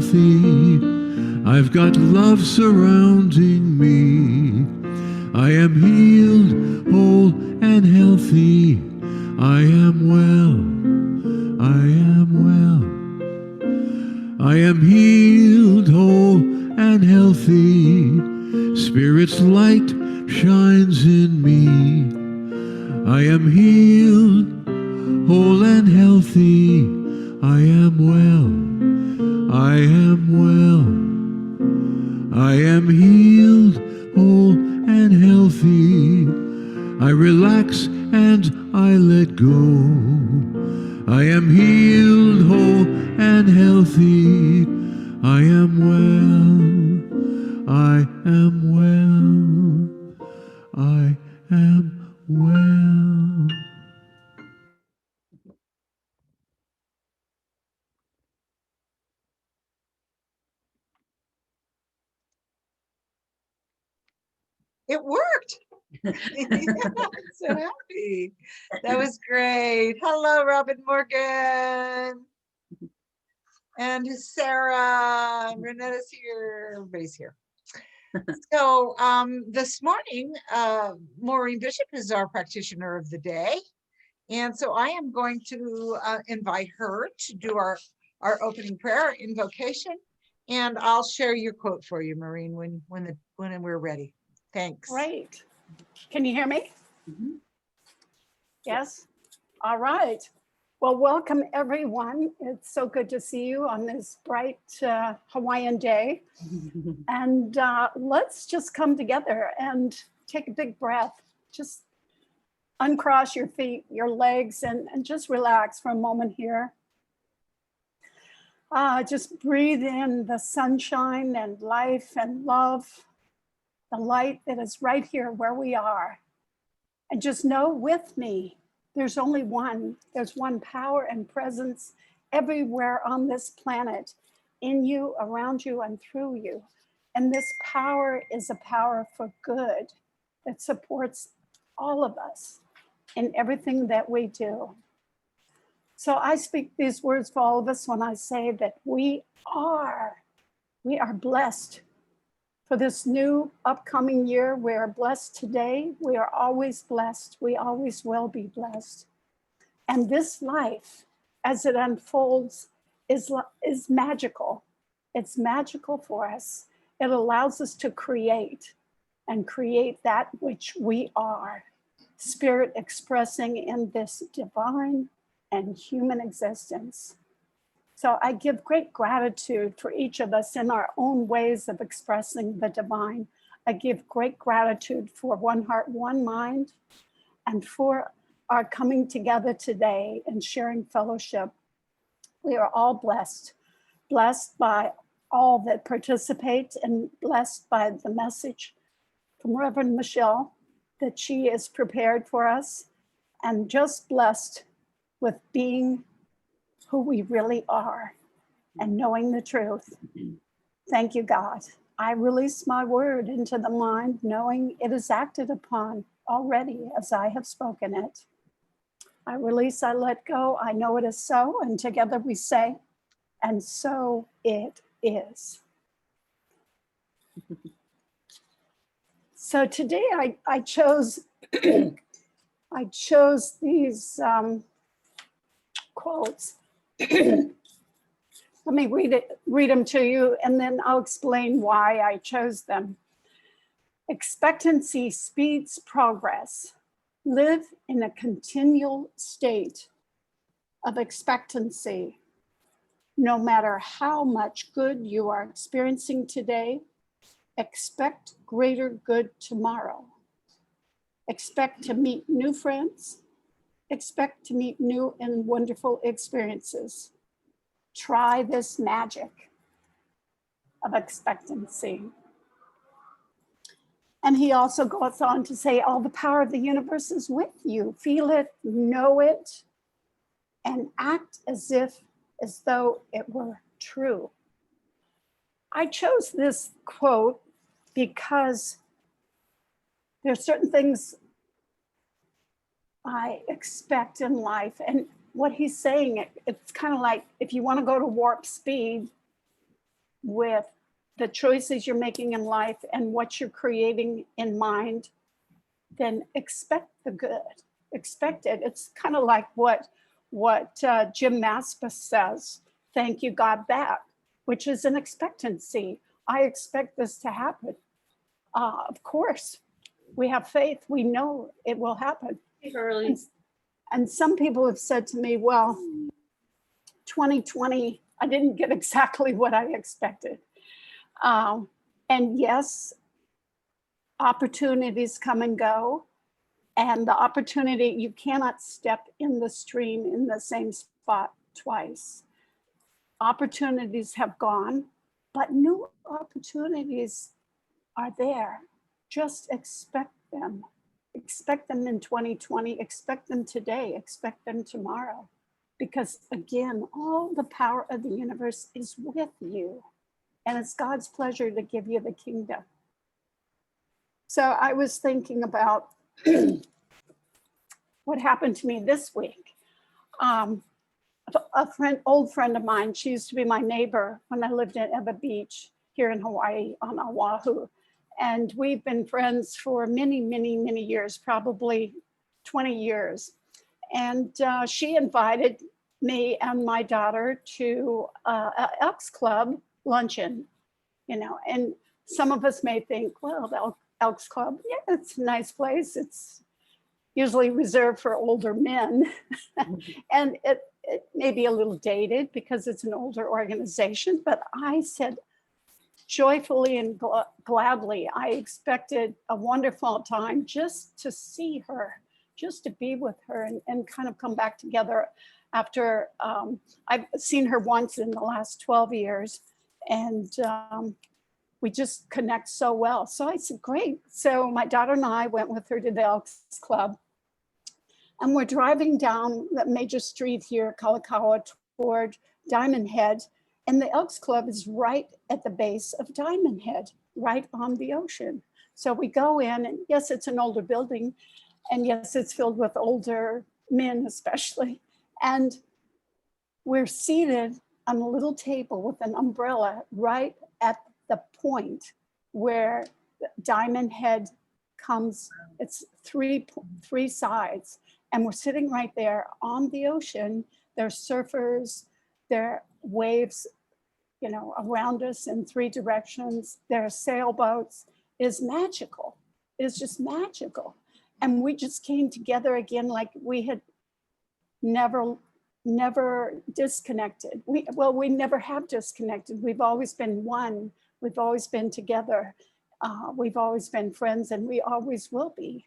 healthy. I've got love surrounding me. I am healed, whole, and healthy. I am well. I am well. I am healed, whole, and healthy. Spirit's light shines in me. I am healed, whole, and healthy. I am well. I am well. I am healed, whole, and healthy. I relax and I let go. I am healed, whole, and healthy. I am well. I am well. I am well. It worked. Yeah, I'm so happy. That was great. Hello, Robin Morgan. And Sarah. Renetta's here. Everybody's here. So this morning, Maureen Bishop is our practitioner of the day. And so I am going to invite her to do our opening prayer invocation. And I'll share your quote for you, Maureen, when we're ready. Thanks. Great. Can you hear me? Mm-hmm. Yes? All right. Well, welcome everyone. It's so good to see you on this bright Hawaiian day. And let's just come together and take a big breath. Just uncross your feet, your legs, and just relax for a moment here. Just breathe in the sunshine and life and love, the light that is right here where we are. And just know with me, there's only one. There's one power and presence everywhere on this planet, in you, around you, and through you. And this power is a power for good that supports all of us in everything that we do. So I speak these words for all of us when I say that we are blessed for this new upcoming year. We are blessed today. We are always blessed. We always will be blessed. And this life, as it unfolds, is magical. It's magical for us. It allows us to create and create that which we are, spirit expressing in this divine and human existence. So I give great gratitude for each of us in our own ways of expressing the divine. I give great gratitude for One Heart, One Mind, and for our coming together today and sharing fellowship. We are all blessed by all that participate, and blessed by the message from Reverend Michelle that she is prepared for us, and just blessed with being who we really are and knowing the truth. Thank you, God. I release my word into the mind, knowing it is acted upon already as I have spoken it. I release, I let go, I know it is so, and together we say, and so it is. So today I chose I chose these quotes. Let me read them to you, and then I'll explain why I chose them. Expectancy speeds progress. Live in a continual state of expectancy. No matter how much good you are experiencing today, expect greater good tomorrow. Expect to meet new friends. Expect to meet new and wonderful experiences. Try this magic of expectancy. And he also goes on to say, all the power of the universe is with you. Feel it, know it, and act as though it were true. I chose this quote because there are certain things I expect in life. And what he's saying, it's kind of like if you want to go to warp speed, with the choices you're making in life and what you're creating in mind, then expect the good. Expect it. It's kind of like what Jim Maspis says. Thank you, God, that, which is an expectancy. I expect this to happen. Of course, we have faith. We know it will happen. Early. And some people have said to me, well, 2020, I didn't get exactly what I expected. And yes, opportunities come and go. And the opportunity, you cannot step in the stream in the same spot twice. Opportunities have gone, but new opportunities are there. Just expect them. Expect them in 2020, expect them today, expect them tomorrow. Because again, all the power of the universe is with you. And it's God's pleasure to give you the kingdom. So I was thinking about what happened to me this week. Old friend of mine, she used to be my neighbor when I lived at Eva Beach here in Hawaii on Oahu. And we've been friends for many, many, many years, probably 20 years. And she invited me and my daughter to an Elks Club luncheon, and some of us may think, well, the Elks Club, yeah, it's a nice place. It's usually reserved for older men. And it may be a little dated because it's an older organization, but I said joyfully and gladly, I expected a wonderful time just to see her, just to be with her and kind of come back together after I've seen her once in the last 12 years and we just connect so well. So I said, great. So my daughter and I went with her to the Elks Club. And we're driving down the major street here, Kalakaua, toward Diamond Head. And the Elks Club is right at the base of Diamond Head, right on the ocean. So we go in, and yes, it's an older building. And yes, it's filled with older men, especially. And we're seated on a little table with an umbrella right at the point where Diamond Head comes. It's three sides. And we're sitting right there on the ocean. There's surfers, there are waves, around us in three directions. There are sailboats. It is magical. It is just magical. And we just came together again like we had never disconnected. We never have disconnected. We've always been one. We've always been together. We've always been friends, and we always will be.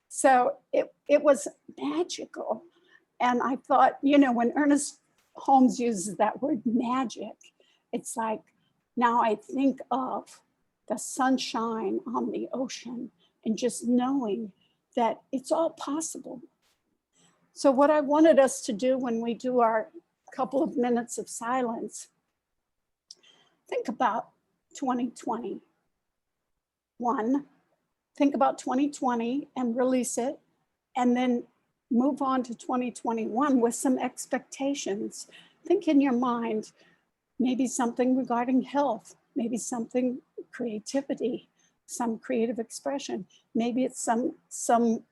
So it was magical. And I thought, when Ernest Holmes uses that word magic, it's like, now I think of the sunshine on the ocean and just knowing that it's all possible. So what I wanted us to do when we do our couple of minutes of silence, think about 2020. Think about 2020 and release it, and then move on to 2021 with some expectations. Think in your mind, maybe something regarding health, maybe something creativity, some creative expression. Maybe it's some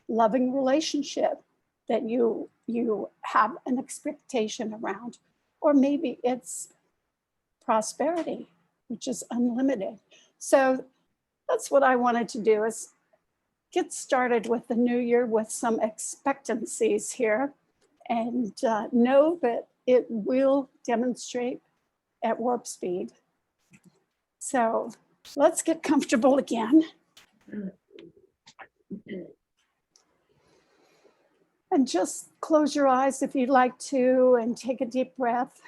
loving relationship that you have an expectation around, or maybe it's prosperity, which is unlimited. So that's what I wanted to do, is get started with the new year with some expectancies here, and know that it will demonstrate at warp speed. So let's get comfortable again. And just close your eyes if you'd like to, and take a deep breath.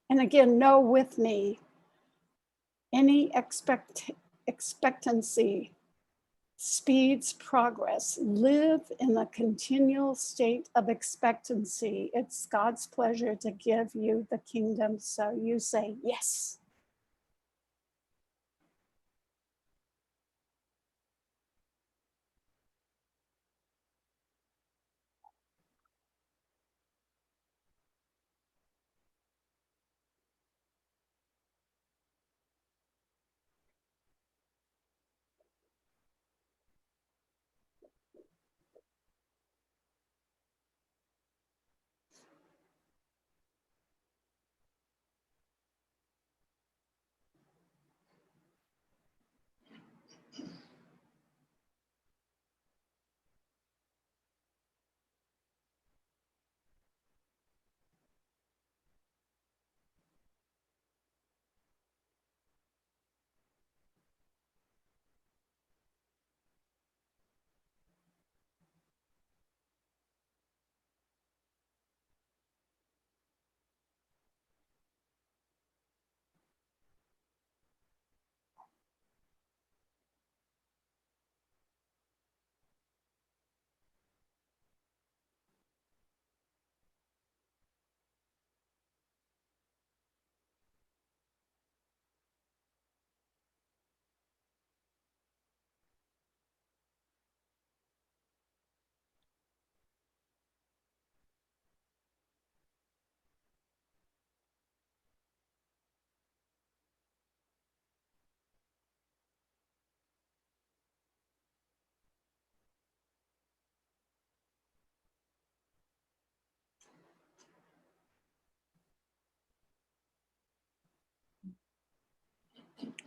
And again, know with me, any expectancy speeds progress. Live in a continual state of expectancy. It's God's pleasure to give you the kingdom. So you say yes.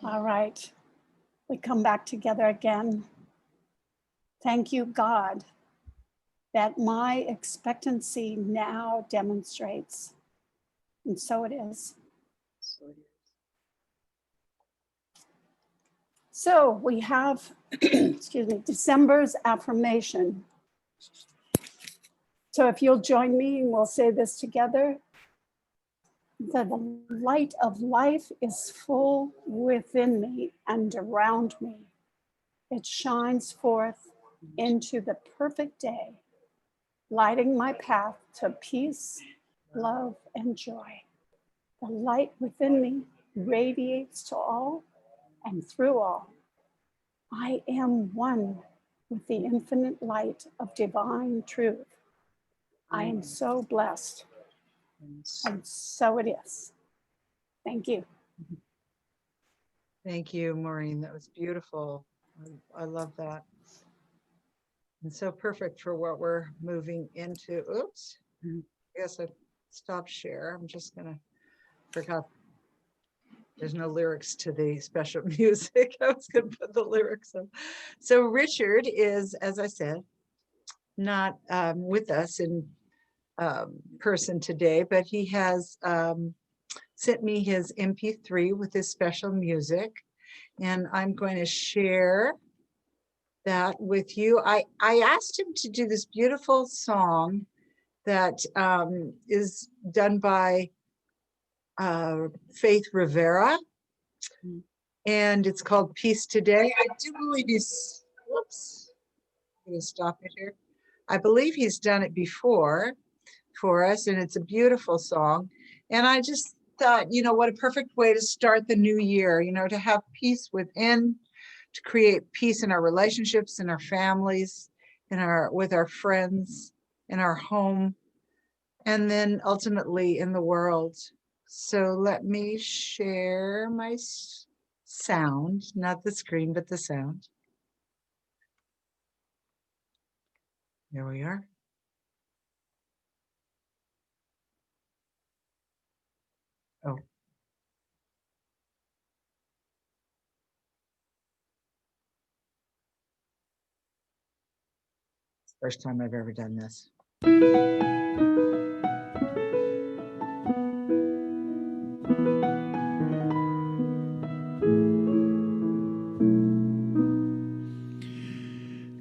All right. We come back together again. Thank you, God, that my expectancy now demonstrates. And so it is. So we have, excuse me, December's affirmation. So if you'll join me and we'll say this together. That the light of life is full within me and around me. It shines forth into the perfect day, lighting my path to peace, love, and joy. The light within me radiates to all and through all. I am one with the infinite light of divine truth. I am so blessed, and so it is. Thank you. Thank you, Maureen. That was beautiful. I love that. And so perfect for what we're moving into. Oops. I guess I stopped share. I'm just gonna forgot. There's no lyrics to the special music. I was gonna put the lyrics up. So Richard is, as I said, not with us in person today, but he has sent me his MP3 with his special music, and I'm going to share that with you. I asked him to do this beautiful song that is done by Faith Rivera, and it's called Peace Today. I do believe he's, whoops, I'm going to stop it here. I believe he's done it before for us, and it's a beautiful song. And I just thought, you know, what a perfect way to start the new year, you know, to have peace within, to create peace in our relationships, in our families, with our friends, in our home, and then ultimately in the world. So let me share my sound, not the screen, but the sound. There we are. Oh. It's the first time I've ever done this.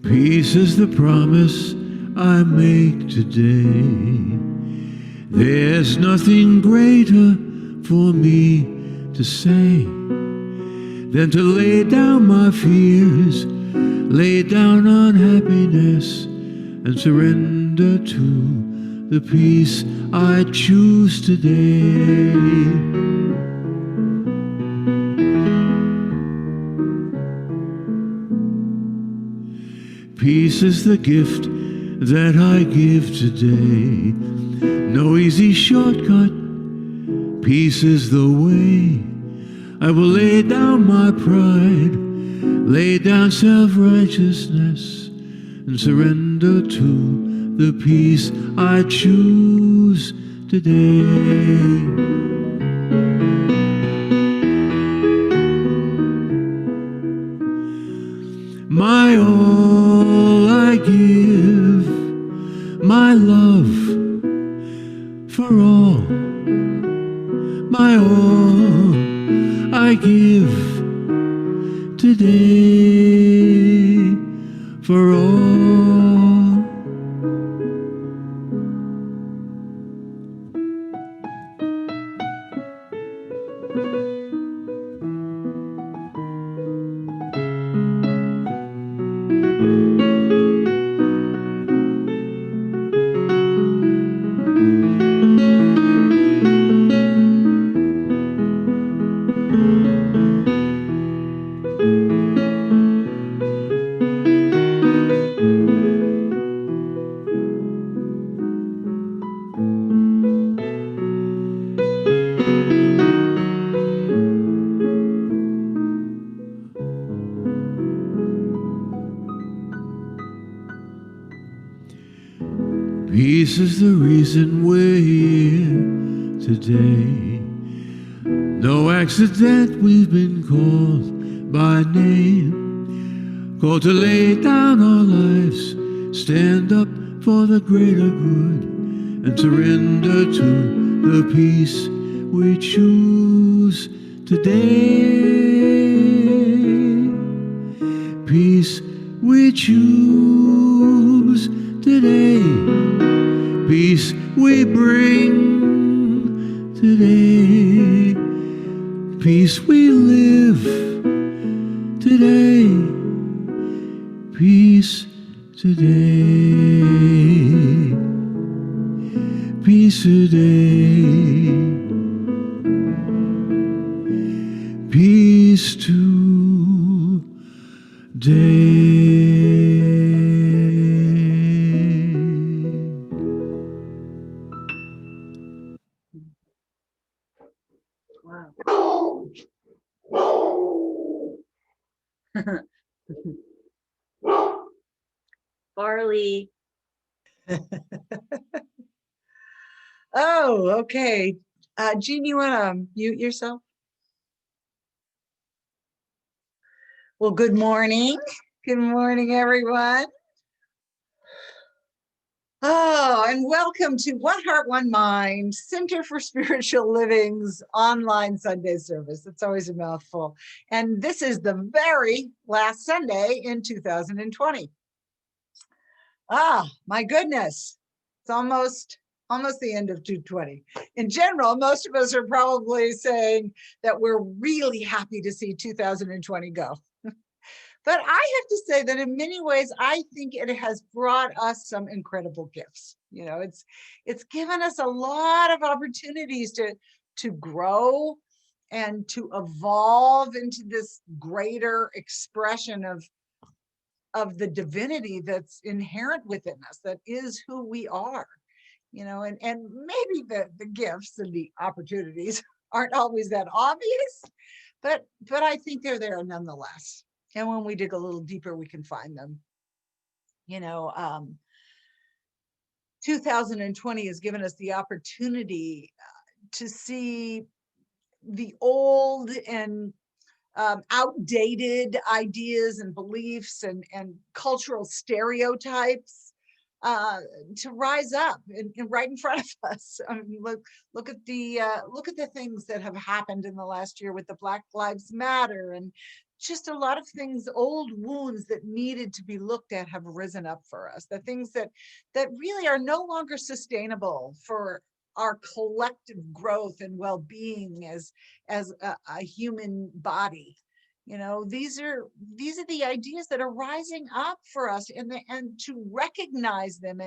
Peace is the promise I make today. There's nothing greater for me to say than to lay down my fears, lay down unhappiness, and surrender to the peace I choose today. Peace is the gift that I give today. No easy shortcut. Peace is the way. I will lay down my pride, lay down self-righteousness, and surrender to the peace I choose today. My all I give, my love for all, my all I give today for all. Peace is the reason we're here today. No accident, we've been called by name, called to lay down our lives, stand up for the greater good, and surrender to the peace we choose today. Peace we choose today. Peace we bring today. Peace we live today. Peace today. Peace today. Peace today. Wow. Barley. Oh, okay. Jean, you want to mute yourself? Well, good morning. Good morning, everyone. Oh, and welcome to One Heart, One Mind, Center for Spiritual Living's online Sunday service. It's always a mouthful. And this is the very last Sunday in 2020. Ah, my goodness. It's almost the end of 2020. In general, most of us are probably saying that we're really happy to see 2020 go. But I have to say that in many ways, I think it has brought us some incredible gifts. You know, it's given us a lot of opportunities to grow and to evolve into this greater expression of the divinity that's inherent within us, that is who we are. You know, and maybe the gifts and the opportunities aren't always that obvious, but I think they're there nonetheless. And when we dig a little deeper, we can find them. You know, 2020 has given us the opportunity to see the old and outdated ideas and beliefs and cultural stereotypes to rise up and right in front of us. I mean, look at the things that have happened in the last year with the Black Lives Matter, and just a lot of things, old wounds that needed to be looked at have risen up for us. The things that really are no longer sustainable for our collective growth and well-being as a human body. You know, these are the ideas that are rising up for us, and to recognize them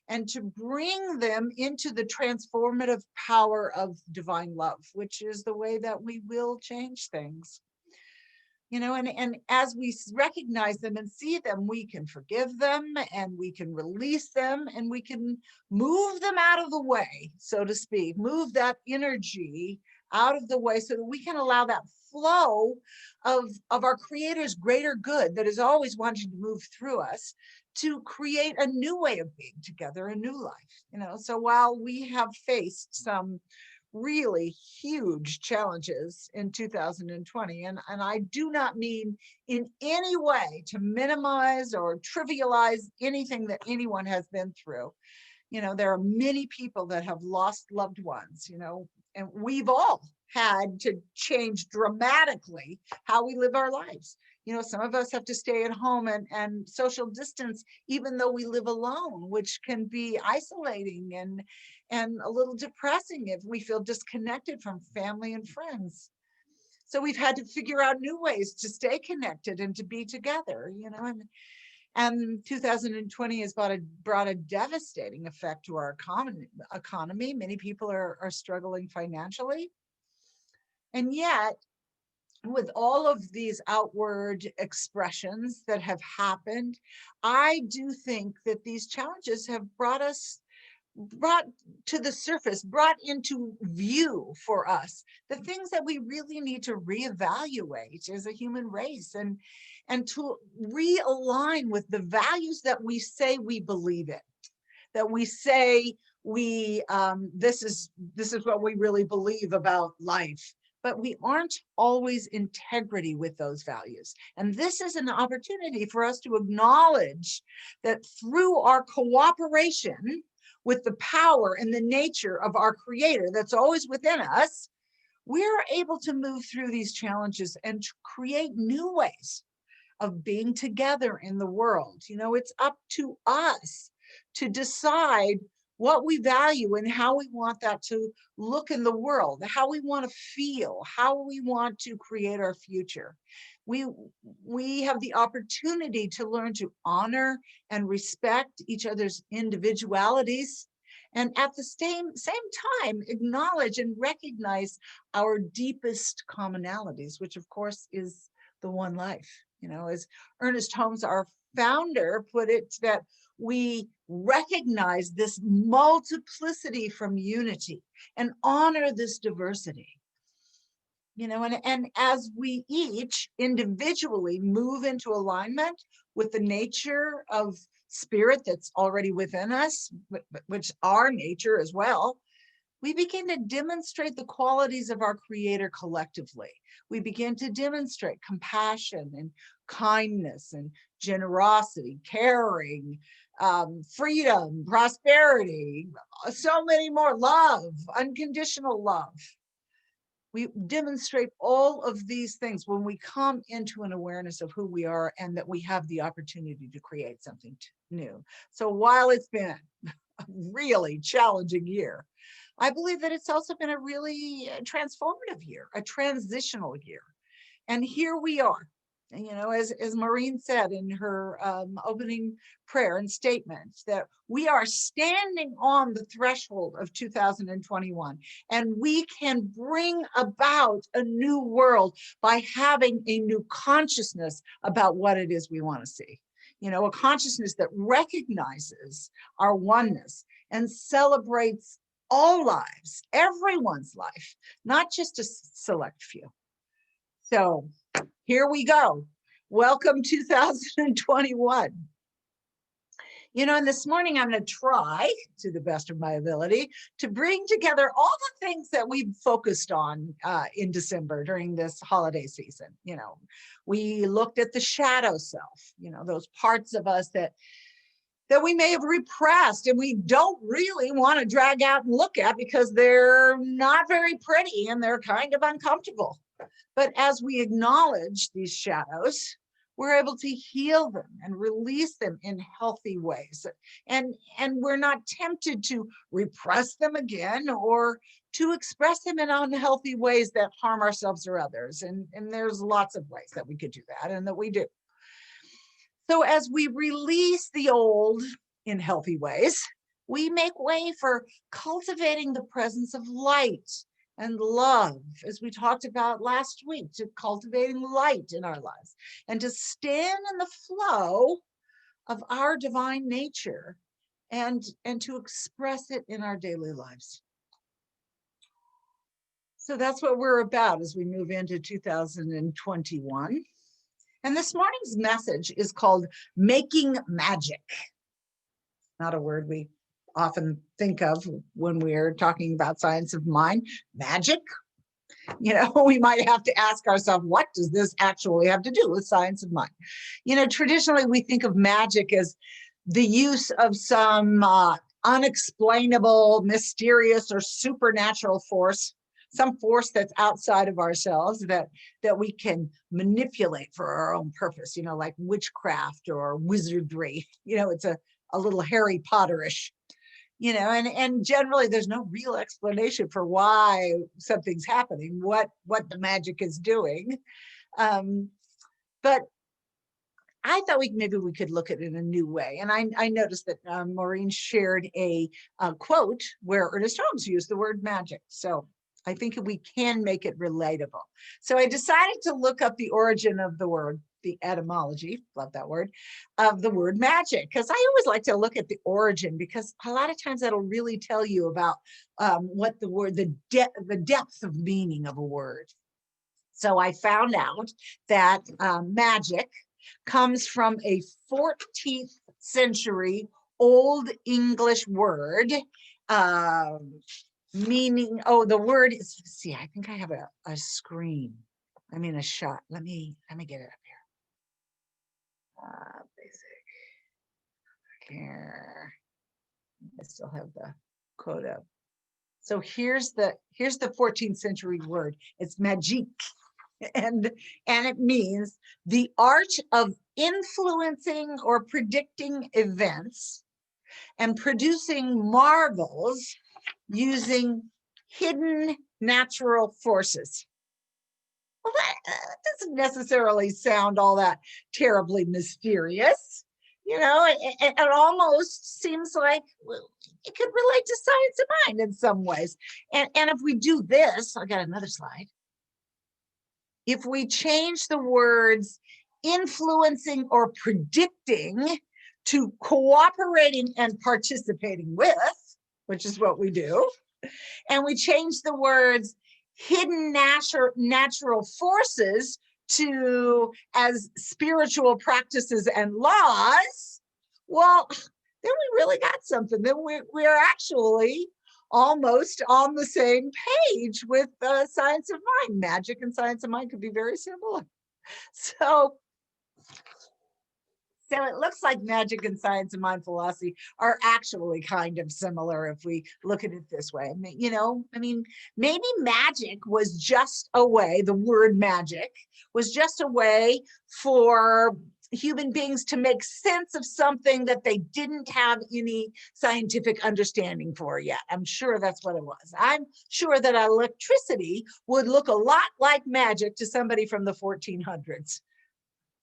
and to bring them into the transformative power of divine love, which is the way that we will change things. You know, and as we recognize them and see them, we can forgive them and we can release them and we can move them out of the way, so to speak, move that energy out of the way so that we can allow that flow of our Creator's greater good that is always wanting to move through us to create a new way of being together, a new life. You know, so while we have faced some really huge challenges in 2020. And I do not mean in any way to minimize or trivialize anything that anyone has been through. You know, there are many people that have lost loved ones, you know, and we've all had to change dramatically how we live our lives. You know, some of us have to stay at home and social distance, even though we live alone, which can be isolating and a little depressing if we feel disconnected from family and friends. So we've had to figure out new ways to stay connected and to be together, you know, and 2020 has brought a devastating effect to our economy. Many people are struggling financially. And yet, with all of these outward expressions that have happened, I do think that these challenges have brought to the surface, brought into view for us the things that we really need to reevaluate as a human race and to realign with the values that we say we believe in, that we say this is what we really believe about life. but we aren't always integrity with those values. And this is an opportunity for us to acknowledge that through our cooperation with the power and the nature of our Creator that's always within us, we're able to move through these challenges and to create new ways of being together in the world. You know, it's up to us to decide what we value and how we want that to look in the world, how we want to feel, how we want to create our future. We have the opportunity to learn to honor and respect each other's individualities, and at the same time acknowledge and recognize our deepest commonalities, which of course is the one life. You know, as Ernest Holmes, our founder, put it, that we recognize this multiplicity from unity and honor this diversity. You know, and as we each individually move into alignment with the nature of spirit that's already within us, which our nature as well, we begin to demonstrate the qualities of our Creator collectively. We begin to demonstrate compassion and kindness and generosity, caring, freedom, prosperity, so many more, love, unconditional love. We demonstrate all of these things when we come into an awareness of who we are and that we have the opportunity to create something new. So while it's been a really challenging year, I believe that it's also been a really transformative year, a transitional year. And here we are. And, you know, as Maureen said in her opening prayer and statement, that we are standing on the threshold of 2021, and we can bring about a new world by having a new consciousness about what it is we want to see. You know, a consciousness that recognizes our oneness and celebrates all lives, everyone's life, not just a select few. So here we go. Welcome 2021. You know, and this morning I'm going to try, to the best of my ability, to bring together all the things that we've focused on in December during this holiday season. You know, we looked at the shadow self, you know, those parts of us that we may have repressed and we don't really want to drag out and look at because they're not very pretty and they're kind of uncomfortable. But as we acknowledge these shadows, we're able to heal them and release them in healthy ways. And we're not tempted to repress them again or to express them in unhealthy ways that harm ourselves or others. And there's lots of ways that we could do that and that we do. So as we release the old in healthy ways, we make way for cultivating the presence of light and love, as we talked about last week, to cultivating light in our lives and to stand in the flow of our divine nature and to express it in our daily lives. So that's what we're about as we move into 2021. And this morning's message is called Making Magic. Not a word we often think of when we're talking about science of mind. Magic? You know, we might have to ask ourselves, what does this actually have to do with science of mind? You know, traditionally we think of magic as the use of some unexplainable, mysterious, or supernatural force, some force that's outside of ourselves that we can manipulate for our own purpose, you know, like witchcraft or wizardry. You know, it's a little Harry Potterish, you know, and generally there's no real explanation for why something's happening, what the magic is doing. But I thought maybe we could look at it in a new way. And I noticed that Maureen shared a quote where Ernest Holmes used the word magic. So I think we can make it relatable. So I decided to look up the origin of the word, the etymology, love that word, of the word magic, because I always like to look at the origin, because a lot of times that'll really tell you about what the word, the depth of meaning of a word. So I found out that magic comes from a 14th century Old English word meaning, oh, the word is, see, I think I have a screen. I mean, a shot. Let me get it up here. Basic here. I still have the quote up. So here's the 14th century word. It's magique. And it means the art of influencing or predicting events and producing marvels using hidden natural forces. Well, that doesn't necessarily sound all that terribly mysterious. You know, it almost seems like it could relate to science of mind in some ways. And if we do this, I got another slide. If we change the words influencing or predicting to cooperating and participating with, which is what we do, and we change the words hidden natural forces to as spiritual practices and laws, well, then we really got something. Then we're actually almost on the same page with science of mind. Magic and science of mind could be very similar. So it looks like magic and science of mind philosophy are actually kind of similar if we look at it this way. You know, I mean, maybe magic was just a way, the word magic was just a way for human beings to make sense of something that they didn't have any scientific understanding for yet. I'm sure that's what it was. I'm sure that electricity would look a lot like magic to somebody from the 1400s,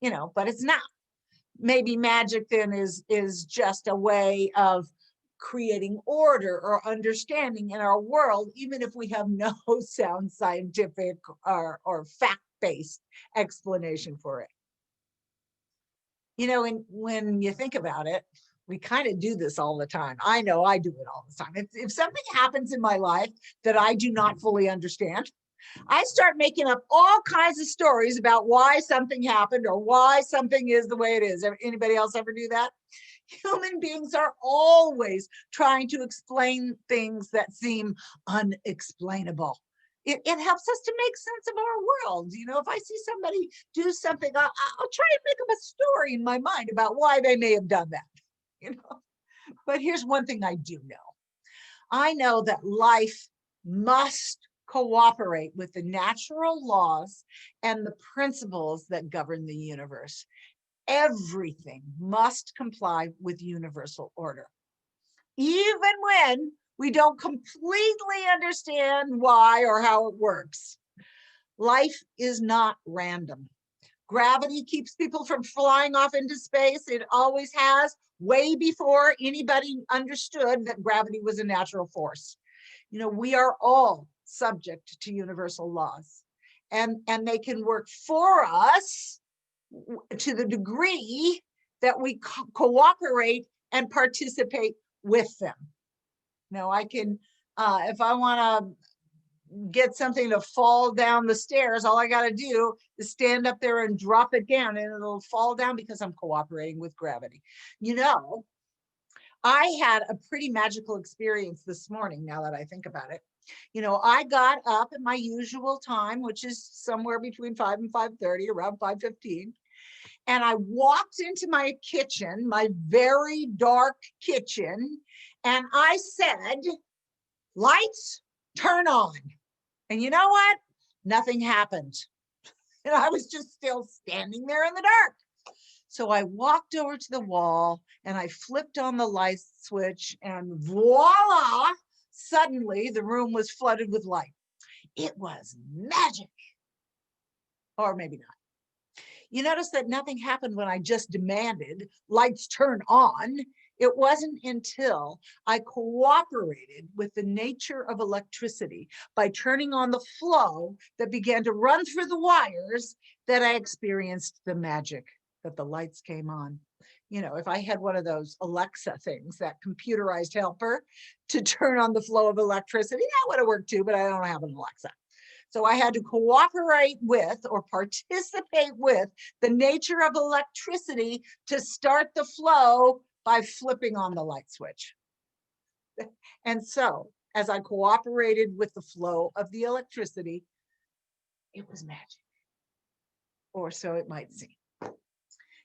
you know, but it's not. Maybe magic then is just a way of creating order or understanding in our world, even if we have no sound scientific or fact-based explanation for it. You know, and when you think about it, we kind of do this all the time. I know I do it all the time. If something happens in my life that I do not fully understand, I start making up all kinds of stories about why something happened or why something is the way it is. Anybody else ever do that? Human beings are always trying to explain things that seem unexplainable. It helps us to make sense of our world. You know, if I see somebody do something, I'll try and make up a story in my mind about why they may have done that. You know, but here's one thing I do know. I know that life must cooperate with the natural laws and the principles that govern the universe. Everything must comply with universal order, even when we don't completely understand why or how it works. Life is not random. Gravity keeps people from flying off into space. It always has, way before anybody understood that gravity was a natural force. You know, we are all subject to universal laws, and they can work for us to the degree that we cooperate and participate with them. Now, I can, if I want to get something to fall down the stairs, all I got to do is stand up there and drop it down, and it'll fall down because I'm cooperating with gravity. You know, I had a pretty magical experience this morning, now that I think about it. You know, I got up at my usual time, which is somewhere between 5 and 5:30, around 5:15. And I walked into my kitchen, my very dark kitchen, and I said, lights, turn on. And you know what? Nothing happened. And I was just still standing there in the dark. So I walked over to the wall and I flipped on the light switch, and voila, suddenly the room was flooded with light. It was magic. Or maybe not. You notice that nothing happened when I just demanded lights turn on. It wasn't until I cooperated with the nature of electricity by turning on the flow that began to run through the wires that I experienced the magic, that the lights came on. You know, if I had one of those Alexa things, that computerized helper to turn on the flow of electricity, that would have worked too, but I don't have an Alexa. So I had to cooperate with or participate with the nature of electricity to start the flow by flipping on the light switch. And so as I cooperated with the flow of the electricity, it was magic, or so it might seem.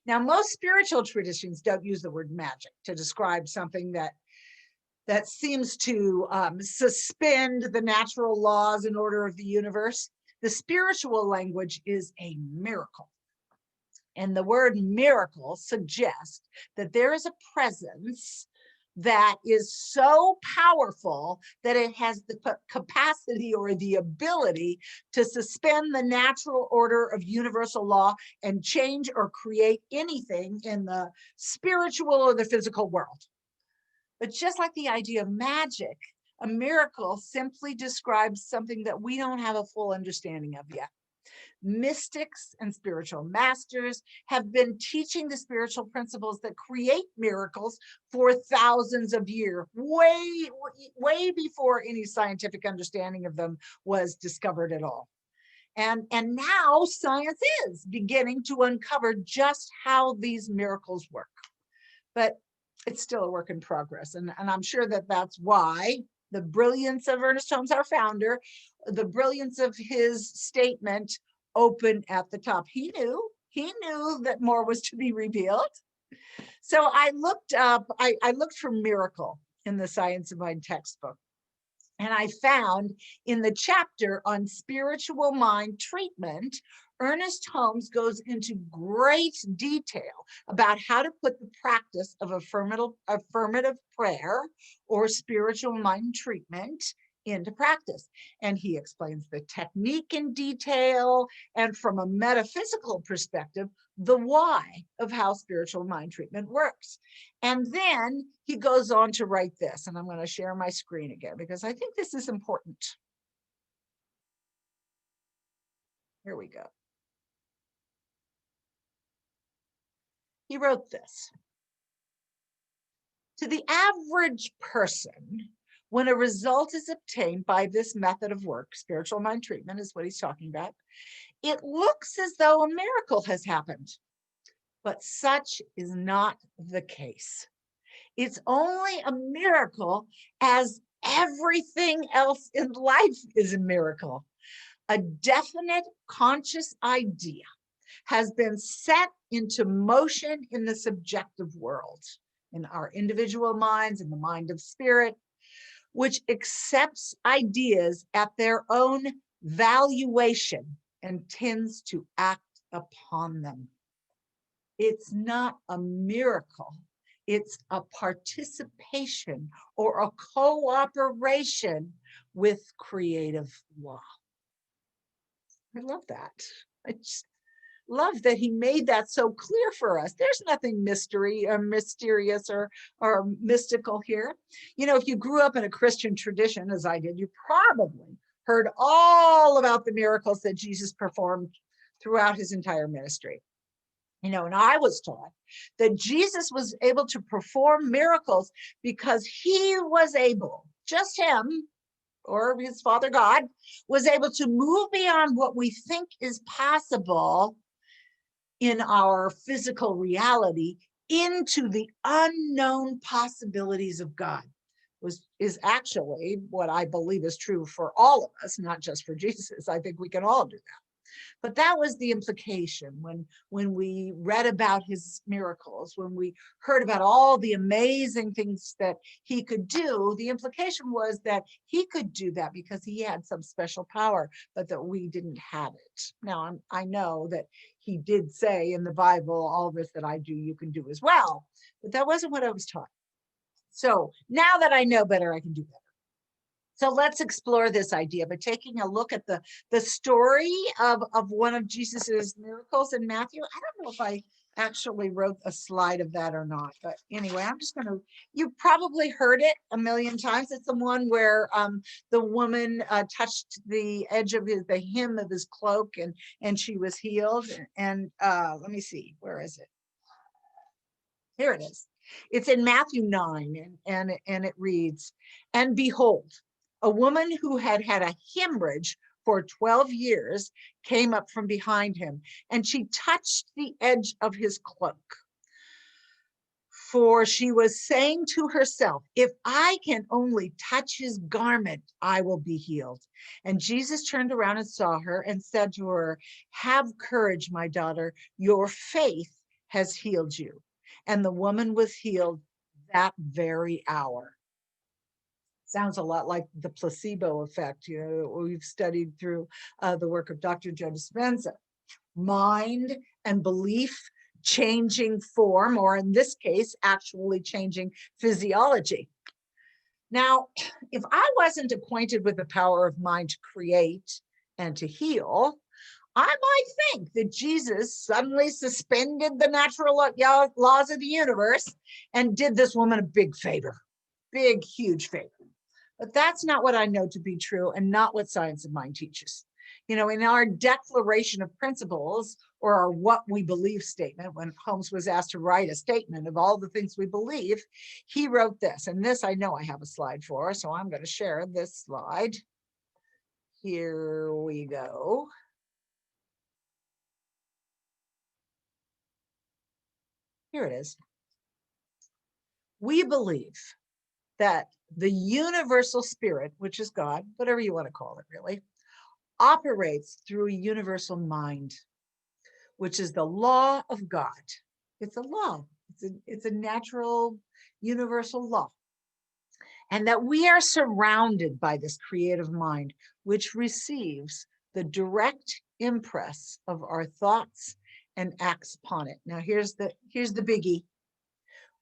Now, most spiritual traditions don't use the word magic to describe something that seems to suspend the natural laws and order of the universe. The spiritual language is a miracle. And the word miracle suggests that there is a presence that is so powerful that it has the capacity or the ability to suspend the natural order of universal law and change or create anything in the spiritual or the physical world. But just like the idea of magic, a miracle simply describes something that we don't have a full understanding of yet. Mystics and spiritual masters have been teaching the spiritual principles that create miracles for thousands of years, way before any scientific understanding of them was discovered at all. And now science is beginning to uncover just how these miracles work. But it's still a work in progress. And I'm sure that that's why the brilliance of Ernest Holmes, our founder, the brilliance of his statement, open at the top. He knew that more was to be revealed. So I looked for miracle in the Science of Mind textbook. And I found in the chapter on spiritual mind treatment, Ernest Holmes goes into great detail about how to put the practice of affirmative prayer or spiritual mind treatment into practice. And he explains the technique in detail, and from a metaphysical perspective, the why of how spiritual mind treatment works. And then he goes on to write this, and I'm going to share my screen again because I think this is important. Here we go. He wrote this. To the average person, when a result is obtained by this method of work, spiritual mind treatment is what he's talking about, it looks as though a miracle has happened. But such is not the case. It's only a miracle as everything else in life is a miracle. A definite conscious idea has been set into motion in the subjective world, in our individual minds, in the mind of spirit, which accepts ideas at their own valuation and tends to act upon them. It's not a miracle. It's a participation or a cooperation with creative law. I love that. I just love that he made that so clear for us. There's nothing mystery or mysterious or mystical here. You know, if you grew up in a Christian tradition, as I did, you probably heard all about the miracles that Jesus performed throughout his entire ministry. You know, and I was taught that Jesus was able to perform miracles because he was able, just him, or his Father God, was able to move beyond what we think is possible in our physical reality into the unknown possibilities of God. Is actually what I believe is true for all of us, not just for Jesus. I think we can all do that. But that was the implication when we read about his miracles, when we heard about all the amazing things that he could do. The implication was that he could do that because he had some special power, but that we didn't have it. Now, I know that he did say in the Bible, all this that I do, you can do as well. But that wasn't what I was taught. So now that I know better, I can do better. So let's explore this idea by taking a look at the story of one of Jesus's miracles in Matthew. I don't know if I actually wrote a slide of that or not, but anyway, I'm just going to, you probably heard it a million times. It's the one where the woman touched the edge of the hem of his cloak and she was healed. And let me see, where is it? Here it is. It's in Matthew 9, and it reads, "And behold, a woman who had had a hemorrhage for 12 years came up from behind him, and she touched the edge of his cloak. For she was saying to herself, if I can only touch his garment, I will be healed. And Jesus turned around and saw her and said to her, have courage, my daughter, your faith has healed you. And the woman was healed that very hour. Sounds a lot like the placebo effect, we've studied through the work of Dr. Joe Dispenza. Mind and belief changing form, or in this case, actually changing physiology. Now, if I wasn't acquainted with the power of mind to create and to heal, I might think that Jesus suddenly suspended the natural laws of the universe and did this woman a big favor, big, huge favor. But that's not what I know to be true and not what science of mind teaches. In our declaration of principles, or our what we believe statement, when Holmes was asked to write a statement of all the things we believe, he wrote this, and this I know I have a slide for, so I'm going to share this slide. Here we go. Here it is. We believe that the universal spirit, which is God, whatever you want to call it really, operates through a universal mind, which is the law of God. It's a law. It's a natural, universal law. And that we are surrounded by this creative mind, which receives the direct impress of our thoughts and acts upon it. Now, here's the biggie.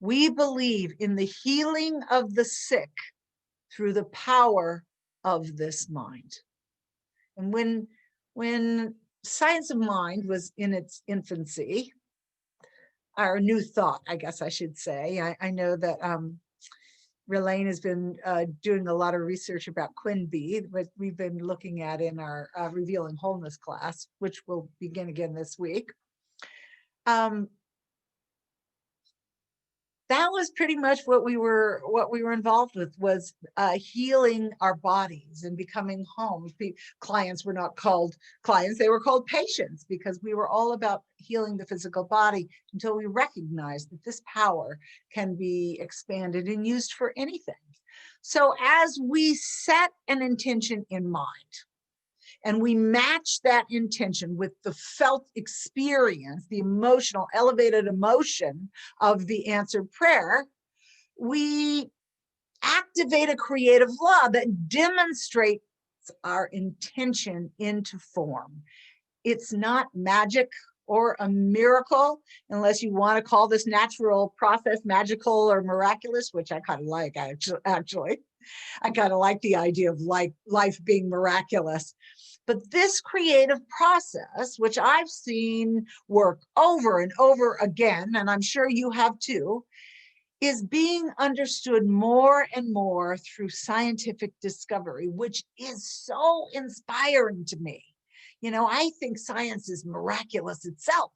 We believe in the healing of the sick through the power of this mind. And when science of mind was in its infancy, our new thought, I guess I should say. I know that Relaine has been doing a lot of research about Quinby, what we've been looking at in our Revealing Wholeness class, which will begin again this week. That was pretty much what we were involved with, was healing our bodies and becoming home. Clients were not called clients, they were called patients, because we were all about healing the physical body until we recognized that this power can be expanded and used for anything. So as we set an intention in mind, and we match that intention with the felt experience, the emotional, elevated emotion of the answered prayer, we activate a creative law that demonstrates our intention into form. It's not magic or a miracle, unless you want to call this natural process magical or miraculous, which I kind of like, actually. I kind of like the idea of life being miraculous. But this creative process, which I've seen work over and over again, and I'm sure you have too, is being understood more and more through scientific discovery, which is so inspiring to me. I think science is miraculous itself.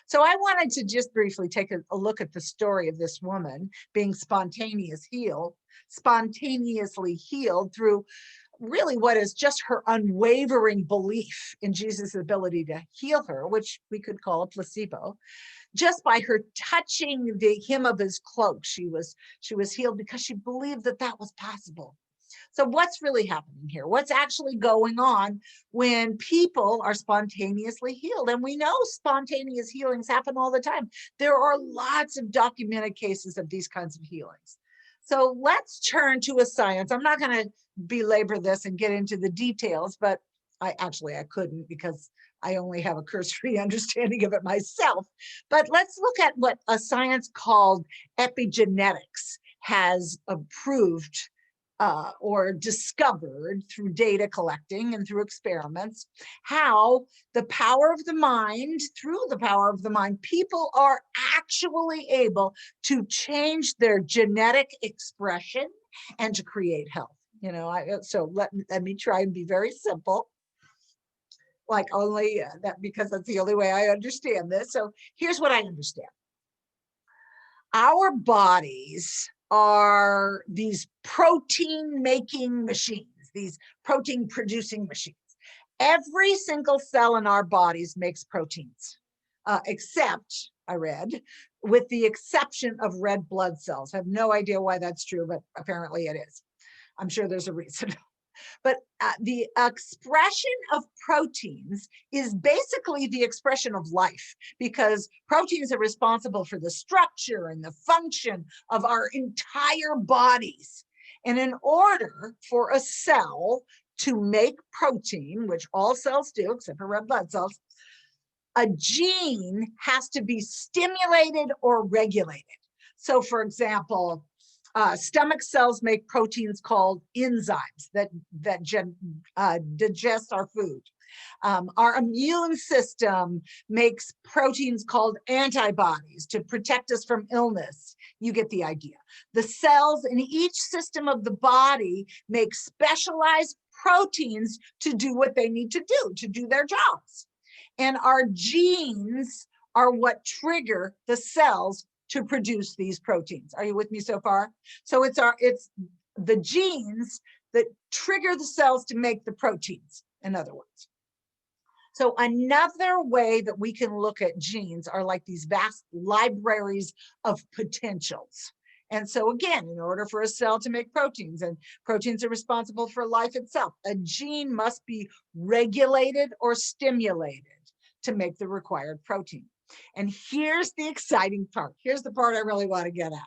So I wanted to just briefly take a look at the story of this woman being spontaneously healed through really what is just her unwavering belief in Jesus' ability to heal her, which we could call a placebo. Just by her touching the hem of his cloak, she was healed because she believed that that was possible. So what's really happening here? What's actually going on when people are spontaneously healed? And we know spontaneous healings happen all the time. There are lots of documented cases of these kinds of healings. So let's turn to a science. I'm not going to belabor this and get into the details, but I couldn't, because I only have a cursory understanding of it myself. But let's look at what a science called epigenetics has approved or discovered through data collecting and through experiments, how the power of the mind, through the power of the mind, people are actually able to change their genetic expression and to create health. So let me try and be very simple, like only that, because that's the only way I understand this. So here's what I understand. Our bodies are these protein making machines, these protein producing machines. Every single cell in our bodies makes proteins, except, I read, with the exception of red blood cells. I have no idea why that's true, but apparently it is. I'm sure there's a reason. But the expression of proteins is basically the expression of life, because proteins are responsible for the structure and the function of our entire bodies. And in order for a cell to make protein, which all cells do, except for red blood cells, a gene has to be stimulated or regulated. So for example, stomach cells make proteins called enzymes that digest our food. Our immune system makes proteins called antibodies to protect us from illness. You get the idea. The cells in each system of the body make specialized proteins to do what they need to do their jobs. And our genes are what trigger the cells to produce these proteins. Are you with me so far? So it's the genes that trigger the cells to make the proteins, in other words. So another way that we can look at genes are like these vast libraries of potentials. And so again, in order for a cell to make proteins, and proteins are responsible for life itself, a gene must be regulated or stimulated to make the required protein. And here's the exciting part. Here's the part I really want to get at.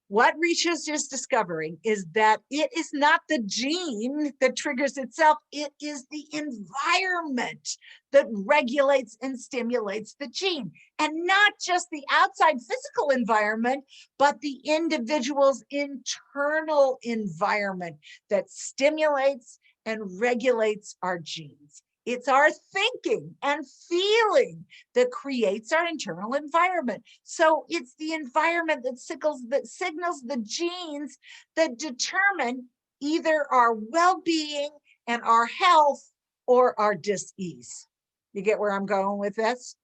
What research is discovering is that it is not the gene that triggers itself, it is the environment that regulates and stimulates the gene. And not just the outside physical environment, but the individual's internal environment that stimulates and regulates our genes. It's our thinking and feeling that creates our internal environment. So it's the environment that signals the genes that determine either our well-being and our health or our dis-ease. You get where I'm going with this?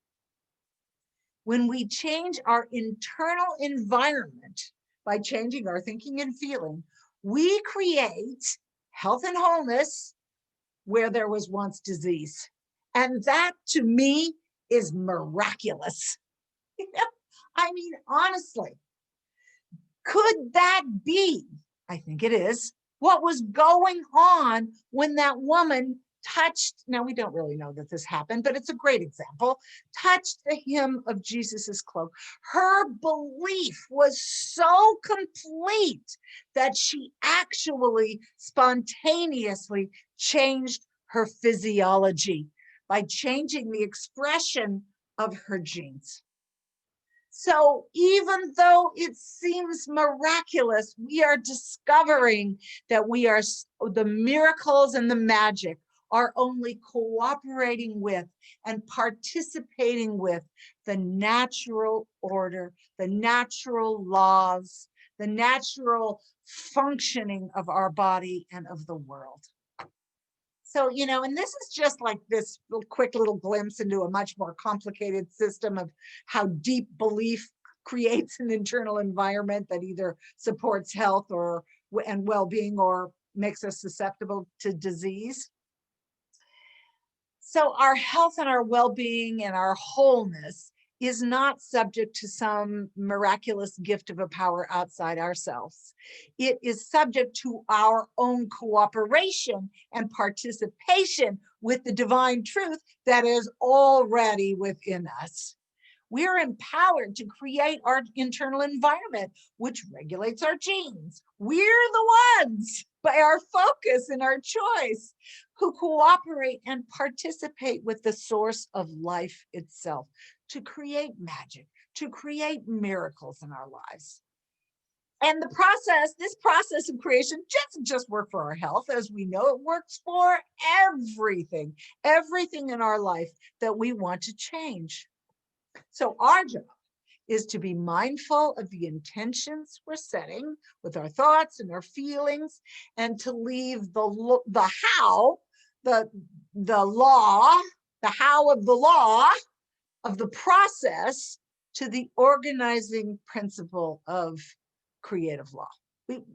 When we change our internal environment by changing our thinking and feeling, we create health and wholeness where there was once disease. And that to me is miraculous. I mean, honestly, could that be, I think it is, what was going on when that woman touched, now we don't really know that this happened, but it's a great example, touched the hem of Jesus's cloak. Her belief was so complete that she actually spontaneously changed her physiology by changing the expression of her genes. So even though it seems miraculous, we are discovering that the miracles and the magic are only cooperating with and participating with the natural order, the natural laws, the natural functioning of our body and of the world. So, and this is just like this quick little glimpse into a much more complicated system of how deep belief creates an internal environment that either supports health and well-being or makes us susceptible to disease. So our health and our well-being and our wholeness is not subject to some miraculous gift of a power outside ourselves. It is subject to our own cooperation and participation with the divine truth that is already within us. We are empowered to create our internal environment, which regulates our genes. We're the ones, by our focus and our choice, who cooperate and participate with the source of life itself to create magic, to create miracles in our lives. And this process of creation doesn't just work for our health, as we know, it works for everything in our life that we want to change. So our job is to be mindful of the intentions we're setting with our thoughts and our feelings, and to leave the how of the law of the process to the organizing principle of creative law.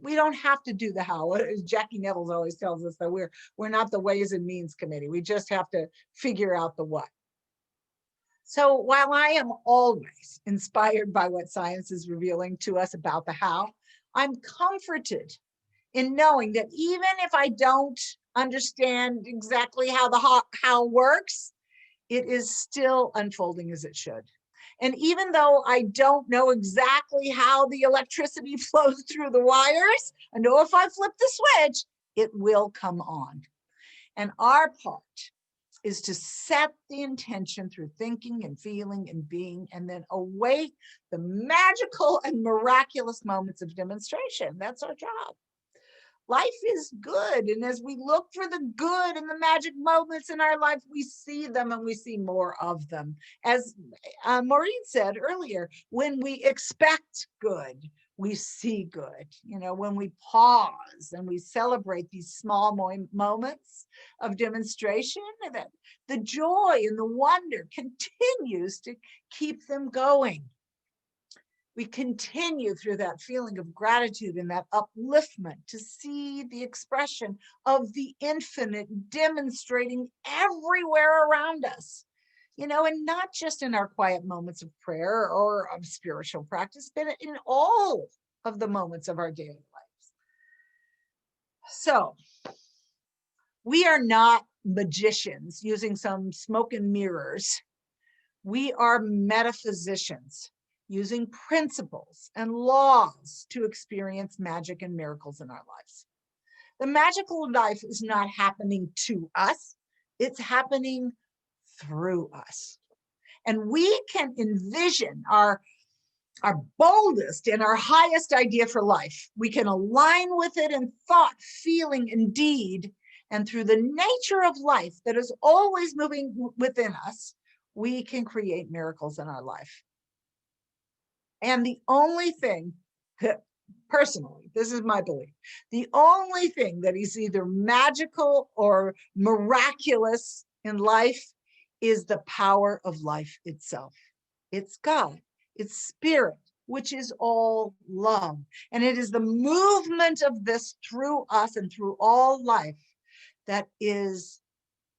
We don't have to do the how. As Jackie Nevels always tells us, that we're not the Ways and Means Committee. We just have to figure out the what. So while I am always inspired by what science is revealing to us about the how, I'm comforted in knowing that even if I don't understand exactly how the how works, it is still unfolding as it should. And even though I don't know exactly how the electricity flows through the wires, I know if I flip the switch, it will come on. And our part is to set the intention through thinking and feeling and being, and then await the magical and miraculous moments of demonstration. That's our job. Life is good. And as we look for the good and the magic moments in our life, we see them and we see more of them. As Maureen said earlier, when we expect good, we see good. You know, when we pause and we celebrate these small moments of demonstration, that the joy and the wonder continues to keep them going. We continue through that feeling of gratitude and that upliftment to see the expression of the infinite demonstrating everywhere around us, you know, and not just in our quiet moments of prayer or of spiritual practice, but in all of the moments of our daily lives. So we are not magicians using some smoke and mirrors. We are metaphysicians using principles and laws to experience magic and miracles in our lives. The magical life is not happening to us, it's happening through us. And we can envision our boldest and our highest idea for life. We can align with it in thought, feeling, and deed. And through the nature of life that is always moving within us, we can create miracles in our life. And the only thing, personally, this is my belief, the only thing that is either magical or miraculous in life is the power of life itself. It's God, it's spirit, which is all love. And it is the movement of this through us and through all life that is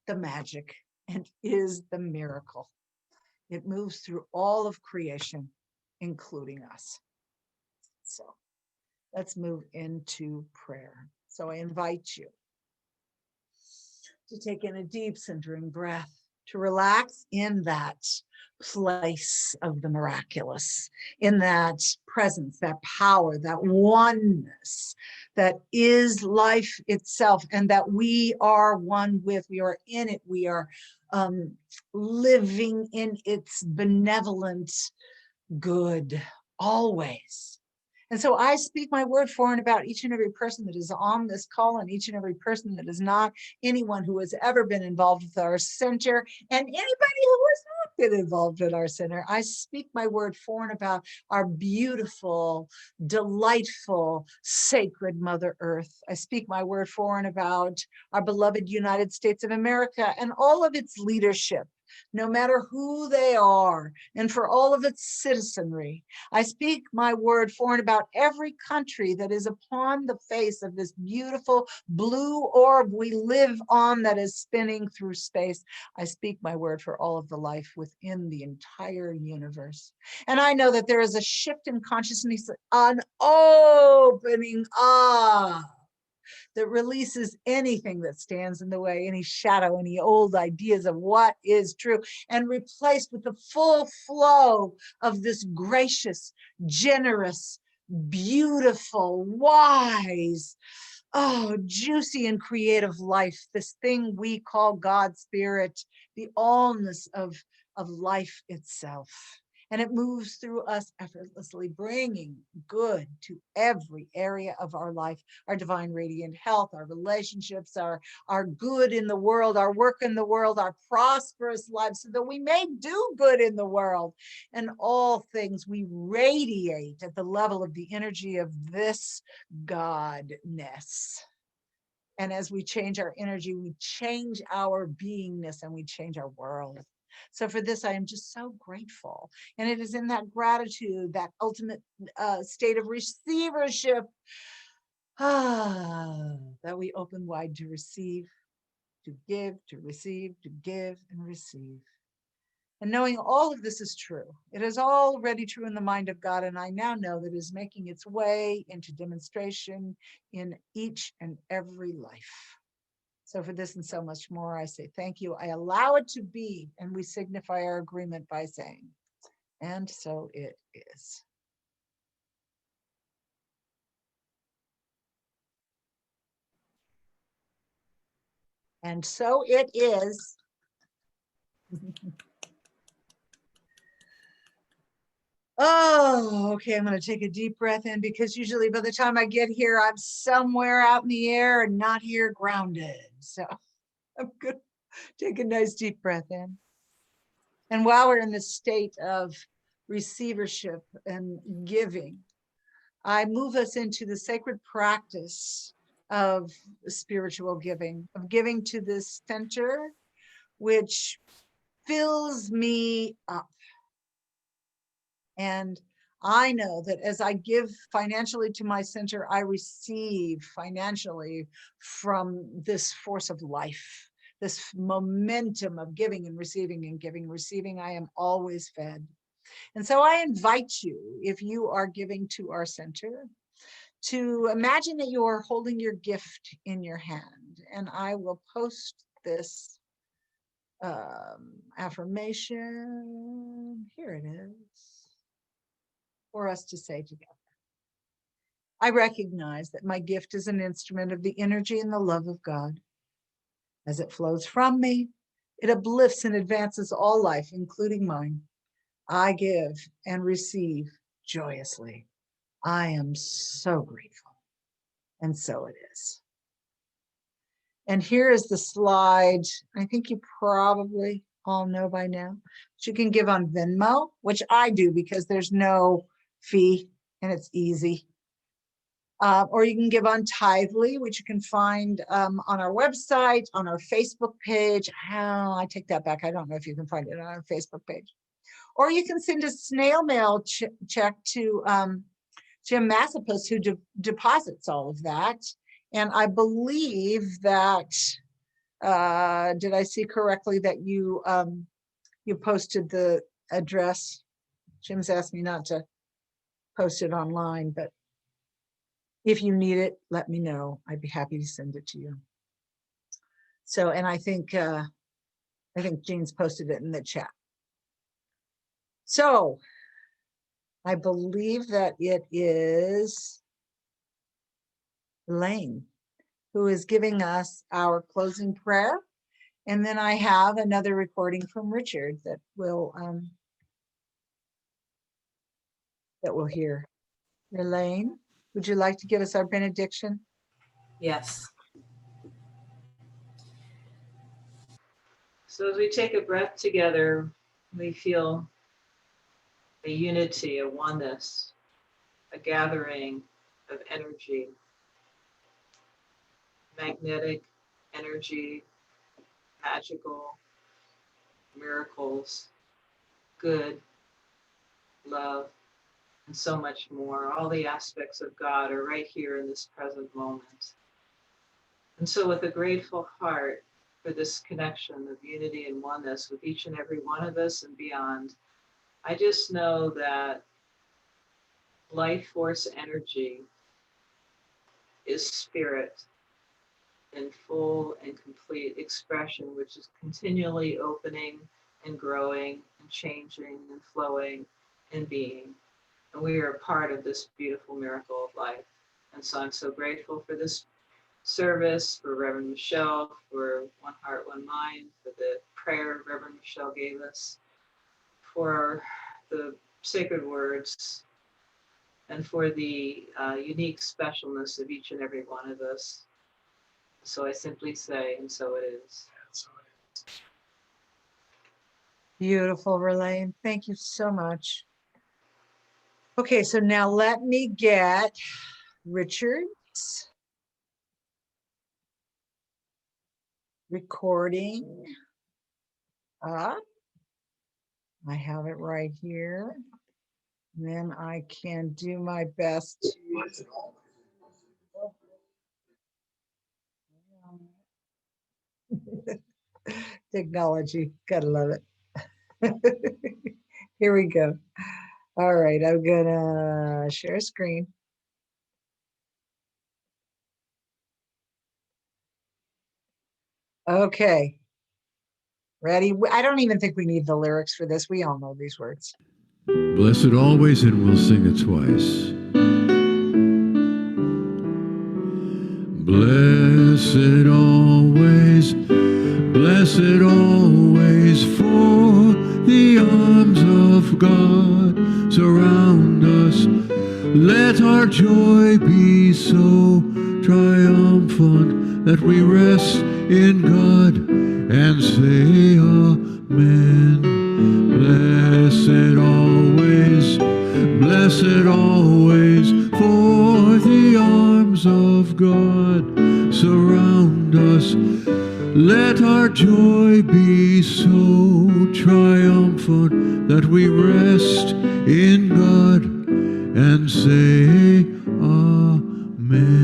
the magic and is the miracle. It moves through all of creation, including us. So let's move into prayer. So I invite you to take in a deep centering breath, to relax in that place of the miraculous, in that presence, that power, that oneness that is life itself, and that we are one with, we are in it, we are living in its benevolent good always. And so I speak my word for and about each and every person that is on this call and each and every person that is not, anyone who has ever been involved with our center and anybody who has not been involved with our center. I speak my word for and about our beautiful, delightful, sacred Mother Earth. I speak my word for and about our beloved United States of America and all of its leadership, no matter who they are, and for all of its citizenry. I speak my word for and about every country that is upon the face of this beautiful blue orb we live on that is spinning through space. I speak my word for all of the life within the entire universe. And I know that there is a shift in consciousness, an opening up that releases anything that stands in the way, any shadow, any old ideas of what is true, and replaced with the full flow of this gracious, generous, beautiful, wise, juicy and creative life, this thing we call God Spirit, the allness of life itself. And it moves through us effortlessly, bringing good to every area of our life, our divine radiant health, our relationships, our good in the world, our work in the world, our prosperous lives, so that we may do good in the world. And all things we radiate at the level of the energy of this Godness. And as we change our energy, we change our beingness and we change our world. So for this, I am just so grateful. And it is in that gratitude, that ultimate state of receivership, that we open wide to receive, to give, to receive, to give and receive. And knowing all of this is true, it is already true in the mind of God, and I now know that it is making its way into demonstration in each and every life. So for this and so much more, I say thank you. I allow it to be, and we signify our agreement by saying, and so it is. And so it is. Oh, okay. I'm going to take a deep breath in because usually by the time I get here, I'm somewhere out in the air and not here grounded. So I'm going to take a nice deep breath in. And while we're in this state of receivership and giving, I move us into the sacred practice of spiritual giving, of giving to this center, which fills me up. And I know that as I give financially to my center, I receive financially from this force of life, this momentum of giving and receiving and giving, receiving. I am always fed. And so I invite you, if you are giving to our center, to imagine that you are holding your gift in your hand. And I will post this affirmation. Here it is for us to say together. I recognize that my gift is an instrument of the energy and the love of God. As it flows from me, it uplifts and advances all life, including mine. I give and receive joyously. I am so grateful. And so it is. And here is the slide. I think you probably all know by now. But you can give on Venmo, which I do because there's no fee and it's easy. Or you can give on Tithely, which you can find on our website, on our Facebook page. I take that back. I don't know if you can find it on our Facebook page. Or you can send a snail mail check to Jim Massapus, who deposits all of that. And I believe that, did I see correctly that you posted the address? Jim's asked me not to post it online, but if you need it, let me know. I'd be happy to send it to you. So, and I think Jean's posted it in the chat. So I believe that it is Elaine who is giving us our closing prayer. And then I have another recording from Richard that we'll hear. Elaine, would you like to give us our benediction? Yes. So as we take a breath together, we feel a unity, a oneness, a gathering of energy, magnetic energy, magical, miracles, good, love, and so much more. All the aspects of God are right here in this present moment. And so with a grateful heart for this connection of unity and oneness with each and every one of us and beyond, I just know that life force energy is spirit in full and complete expression, which is continually opening and growing and changing and flowing and being. And we are a part of this beautiful miracle of life. And so I'm so grateful for this service, for Reverend Michelle, for One Heart, One Mind, for the prayer Reverend Michelle gave us, for the sacred words, and for the unique specialness of each and every one of us. So I simply say, and so it is. Beautiful, Relaine. Thank you so much. Okay, so now let me get Richard's recording up. I have it right here. And then I can do my best to technology, gotta love it. Here we go. All right, I'm gonna share screen. Okay. Ready? I don't even think we need the lyrics for this. We all know these words. Blessed always, and we'll sing it twice. Blessed always, for the arms of God surround us. Let our joy be so triumphant that we rest in God and say amen. Blessed always, for the arms of God surround us. Let our joy be so triumphant that we rest in God and say amen.